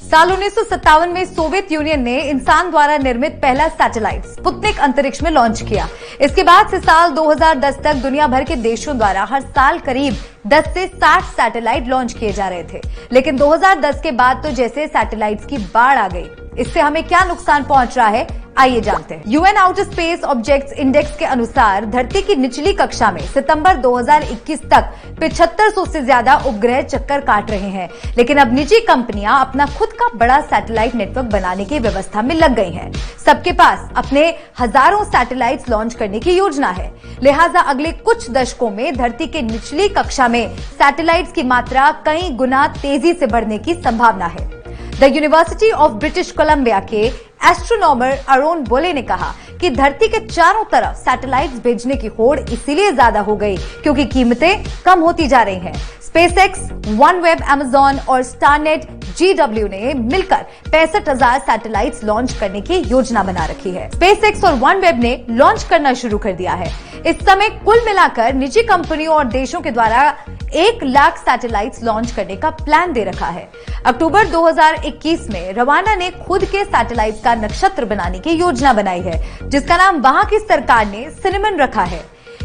साल 1957 में Soviet union ने इंसान द्वारा निर्मित पहला सैटेलाइट स्पुतनिक अंतरिक्ष में लॉन्च किया। इसके बाद से साल 2010 तक दुनिया भर के देशों द्वारा हर साल करीब 10 से 60 सैटेलाइट लॉन्च किए जा रहे थे। लेकिन 2010 के बाद तो जैसे सैटेलाइट्स की बाढ़ आ गई। इससे हमें क्या नुकसान पहुंच रहा है, आइए जानते हैं। UN outer space objects index के अनुसार धरती की निचली कक्षा में सितंबर 2021 तक 7500 से ज्यादा उपग्रह चक्कर काट रहे हैं। लेकिन अब निजी कंपनियां अपना खुद का बड़ा सैटेलाइट नेटवर्क बनाने की व्यवस्था में लग गई हैं। सबके पास अपने हजारों सैटेलाइट्स लॉन्च करने की योजना है। लिहाजा अगले कुछ दशकों में धरती के निचली कक्षा में सैटेलाइट्स की मात्रा कई गुना तेजी से बढ़ने की संभावना है। The university of British Columbia के एस्ट्रोनॉमर अरोन बोले ने कहा कि धरती के चारों तरफ सैटेलाइट्स भेजने की होड़ इसीलिए ज्यादा हो गई क्योंकि कीमतें कम होती जा रही हैं। स्पेसएक्स, वनवेब, अमेजॉन और स्टारनेट GW ने मिलकर 65,000 सैटेलाइट्स लॉन्च करने की योजना बना रखी है। स्पेसएक्स और वनवेब ने लॉन्च करना शुरू कर दिया है। इस समय कुल मिलाकर निजी कंपनियों और देशों के द्वारा 1 लाख सैटेलाइट्स लॉन्च करने का प्लान दे रखा है। अक्टूबर 2021 में रवांडा ने खुद के सैटेलाइट्स का नक्षत्र बनाने की योजना बनाई है, जिसका नाम वहां की सरकार ने सिनेमन रखा है।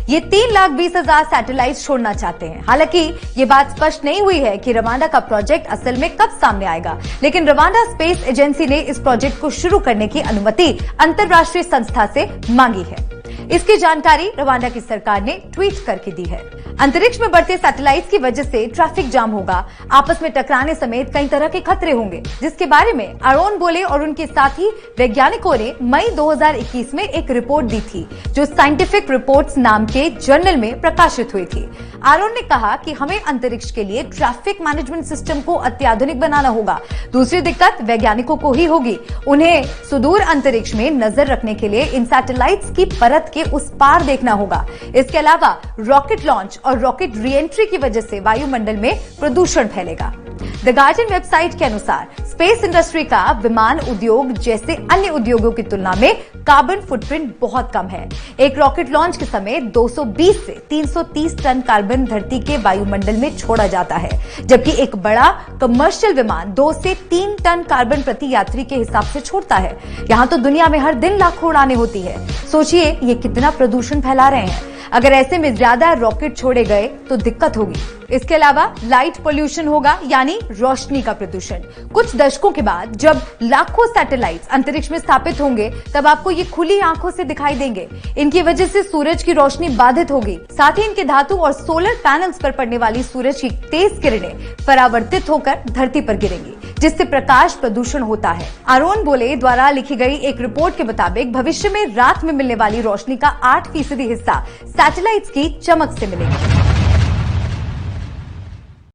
ये 3,20,000 सैटेलाइट्स छोड़ना चाहते हैं। हालांकि ये बात स्पष्ट नहीं हुई है कि रवांडा का प्रोजेक्ट असल में कब सामने आएगा, लेकिन रवांडा स्पेस एजेंसी ने इस प्रोजेक्ट को शुरू करने की अनुमति अंतर्राष्ट्रीय संस्था से मांगी है। इसकी जानकारी रवांडा की सरकार ने ट्वीट करके दी है। अंतरिक्ष में बढ़ते सैटेलाइट्स की वजह से ट्रैफिक जाम होगा, आपस में टकराने समेत कई तरह के खतरे होंगे, जिसके बारे में अरोन बोले और उनके साथी वैज्ञानिकों ने मई 2021 में एक रिपोर्ट दी थी, जो साइंटिफिक रिपोर्ट्स नाम के जर्नल में प्रकाशित हुई थी। अरोन ने कहा कि हमें अंतरिक्ष के लिए ट्रैफिक मैनेजमेंट सिस्टम को अत्याधुनिक बनाना होगा। दूसरी दिक्कत वैज्ञानिकों को ही होगी। उन्हें सुदूर अंतरिक्ष में नजर रखने के लिए इन सैटेलाइट्स की परत के उस पार देखना होगा। इसके अलावा रॉकेट लॉन्च और रॉकेट रीएंट्री की वजह से वायुमंडल में प्रदूषण फैलेगा। द गार्डियन वेबसाइट के अनुसार स्पेस इंडस्ट्री का विमान उद्योग जैसे अन्य उद्योगों की तुलना में कार्बन फुटप्रिंट बहुत कम है। एक रॉकेट लॉन्च के समय 220 से 330 टन कार्बन धरती के वायुमंडल में छोड़ा जाता है, जबकि एक बड़ा कमर्शियल विमान 2 से 3 टन कार्बन प्रति यात्री के हिसाब से छोड़ता है। यहाँ तो दुनिया में हर दिन लाखों उड़ानें होती है। सोचिए ये कितना प्रदूषण फैला रहे हैं। अगर ऐसे में ज्यादा रॉकेट छोड़े गए तो दिक्कत होगी। इसके अलावा लाइट पोल्यूशन होगा, यानी रोशनी का प्रदूषण। कुछ दशकों के बाद जब लाखों सैटेलाइट्स अंतरिक्ष में स्थापित होंगे, तब आपको ये खुली आंखों से दिखाई देंगे। इनकी वजह से सूरज की रोशनी बाधित होगी। साथ ही इनके धातु और सोलर पैनल्स पर पड़ने वाली सूरज की तेज किरणें परावर्तित होकर धरती पर गिरेंगी, जिससे प्रकाश प्रदूषण होता है। अरोन बोले द्वारा लिखी गई एक रिपोर्ट के मुताबिक भविष्य में रात में मिलने वाली रोशनी का 8% हिस्सा सैटेलाइट्स की चमक से मिलेगा।